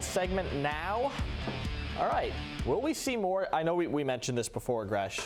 segment now. All right, will we see more? I know we mentioned this before, Gresh,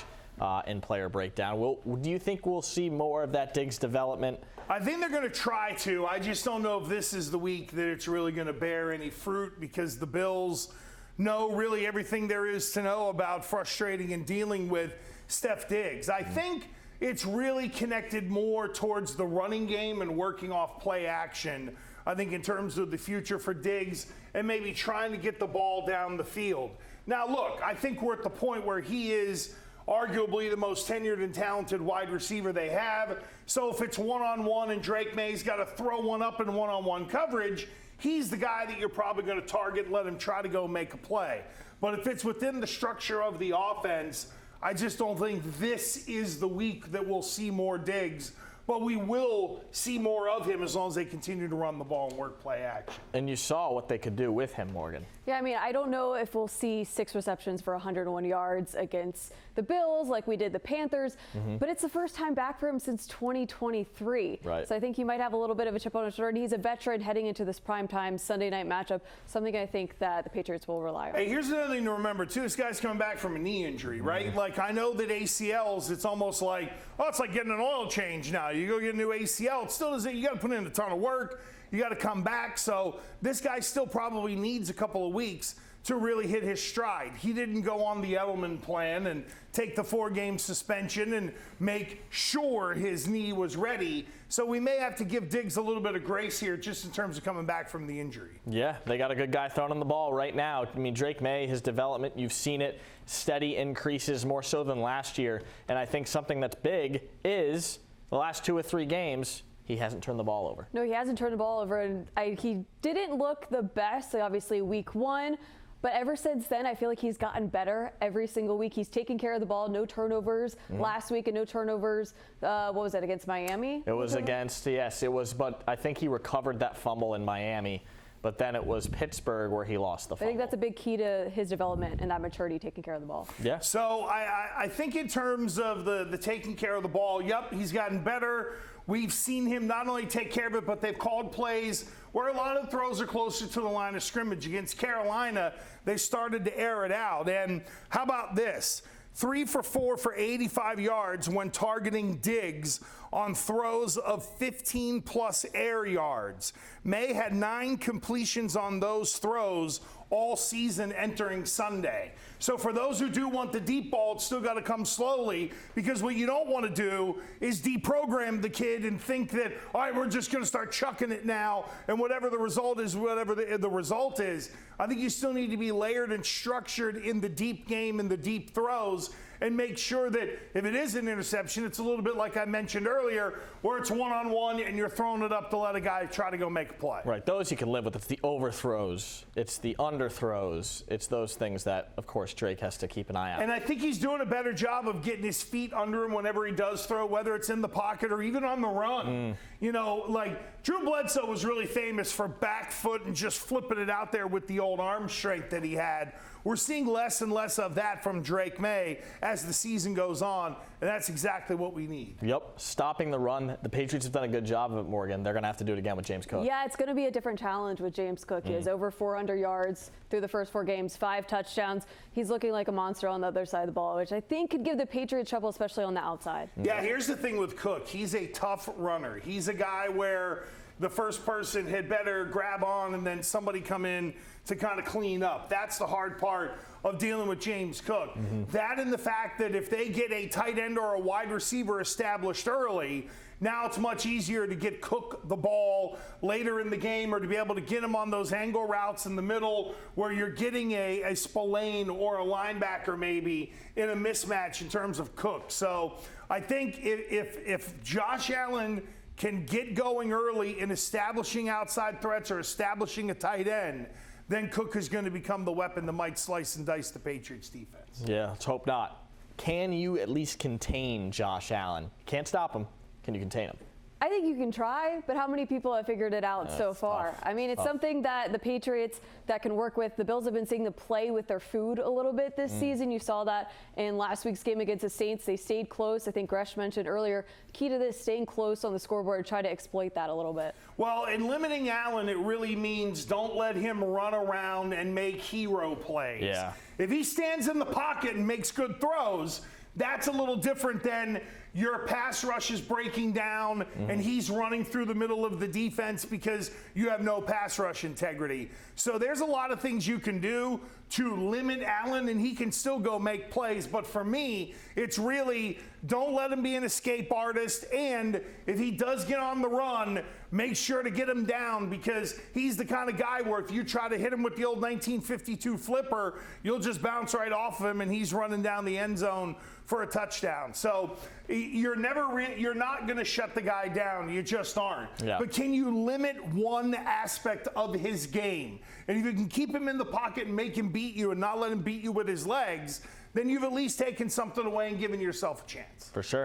in player breakdown. Do you think we'll see more of that Diggs development? I think they're going to try to. I just don't know if this is the week that it's really going to bear any fruit, because the Bills know really everything there is to know about frustrating and dealing with Steph Diggs. I think it's really connected more towards the running game and working off play action, I think, in terms of the future for Diggs and maybe trying to get the ball down the field. Now, look, I think we're at the point where he is arguably the most tenured and talented wide receiver they have. So if it's one-on-one and Drake May's got to throw one up in one-on-one coverage, he's the guy that you're probably going to target and let him try to go make a play. But if it's within the structure of the offense, I just don't think this is the week that we'll see more Diggs. But we will see more of him as long as they continue to run the ball and work play action. And you saw what they could do with him, Morgan. Yeah, I mean, I don't know if we'll see 6 receptions for 101 yards against the Bills like we did the Panthers, but it's the first time back for him since 2023. Right. So I think he might have a little bit of a chip on his shoulder, and he's a veteran heading into this primetime Sunday night matchup, something I think that the Patriots will rely on. Hey, here's another thing to remember, too. This guy's coming back from a knee injury, right? Like, I know that ACLs, it's almost like, oh, it's like getting an oil change now. You go get a new ACL, it still doesn't, you got to put in a ton of work. You got to come back. So this guy still probably needs a couple of weeks to really hit his stride. He didn't go on the Edelman plan and take the 4-game suspension and make sure his knee was ready. So we may have to give Diggs a little bit of grace here just in terms of coming back from the injury. Yeah, they got a good guy throwing the ball right now. I mean, Drake May, his development, you've seen it, steady increases, more so than last year. And I think something that's big is the last 2 or 3 games, he hasn't turned the ball over. No, he hasn't turned the ball over, and he didn't look the best, obviously, week 1. But ever since then, I feel like he's gotten better every single week. He's taken care of the ball, no turnovers last week and no turnovers. What was that, against Miami? It was against, yes, it was, but I think he recovered that fumble in Miami. But then it was Pittsburgh where he lost the fumble. I think that's a big key to his development and that maturity, taking care of the ball. Yeah. So I think in terms of the taking care of the ball, yep, he's gotten better. We've seen him not only take care of it, but they've called plays where a lot of throws are closer to the line of scrimmage. Against Carolina, they started to air it out. And how about this? 3 for 4 for 85 yards when targeting Diggs on throws of 15-plus air yards. May had 9 completions on those throws all season entering Sunday. So for those who do want the deep ball, it's still got to come slowly, because what you don't want to do is deprogram the kid and think that, all right, we're just going to start chucking it now, and whatever the result is, whatever the result is. I think you still need to be layered and structured in the deep game and the deep throws, and make sure that if it is an interception, it's a little bit like I mentioned earlier, where it's one-on-one and you're throwing it up to let a guy try to go make a play. Right, those you can live with. It's the overthrows, it's the underthrows, it's those things that, of course, Drake has to keep an eye on. And I think he's doing a better job of getting his feet under him whenever he does throw, whether it's in the pocket or even on the run. You know, like Drew Bledsoe was really famous for back foot and just flipping it out there with the old arm strength that he had. We're seeing less and less of that from Drake May as the season goes on, and that's exactly what we need. Yep, stopping the run. The Patriots have done a good job of it, Morgan. They're going to have to do it again with James Cook. Yeah, it's going to be a different challenge with James Cook. He has over 400 yards through the first 4 games, 5 touchdowns. He's looking like a monster on the other side of the ball, which I think could give the Patriots trouble, especially on the outside. Yeah, here's the thing with Cook. He's a tough runner. He's a guy where the first person had better grab on and then somebody come in to kind of clean up. That's the hard part of dealing with James Cook. That and the fact that if they get a tight end or a wide receiver established early, now it's much easier to get Cook the ball later in the game, or to be able to get him on those angle routes in the middle where you're getting a Spillane or a linebacker maybe in a mismatch in terms of Cook. So I think if Josh Allen can get going early in establishing outside threats or establishing a tight end, then Cook is going to become the weapon that might slice and dice the Patriots defense. Yeah, let's hope not. Can you at least contain Josh Allen? Can't stop him. Can you contain him? I think you can try, but how many people have figured it out so far? Tough. I mean, it's something that the Patriots that can work with. The Bills have been seeing them play with their food a little bit this season. You saw that in last week's game against the Saints. They stayed close. I think Gresh mentioned earlier, key to this, staying close on the scoreboard, try to exploit that a little bit. Well, in limiting Allen, it really means don't let him run around and make hero plays. Yeah. If he stands in the pocket and makes good throws, that's a little different than your pass rush is breaking down and he's running through the middle of the defense because you have no pass rush integrity. So there's a lot of things you can do to limit Allen, and he can still go make plays. But for me, it's really don't let him be an escape artist. And if he does get on the run, make sure to get him down, because he's the kind of guy where if you try to hit him with the old 1952 flipper, you'll just bounce right off of him and he's running down the end zone for a touchdown. So you're not going to shut the guy down. You just aren't. Yeah. But can you limit one aspect of his game? And if you can keep him in the pocket and make him beat you and not let him beat you with his legs, then you've at least taken something away and given yourself a chance. For sure.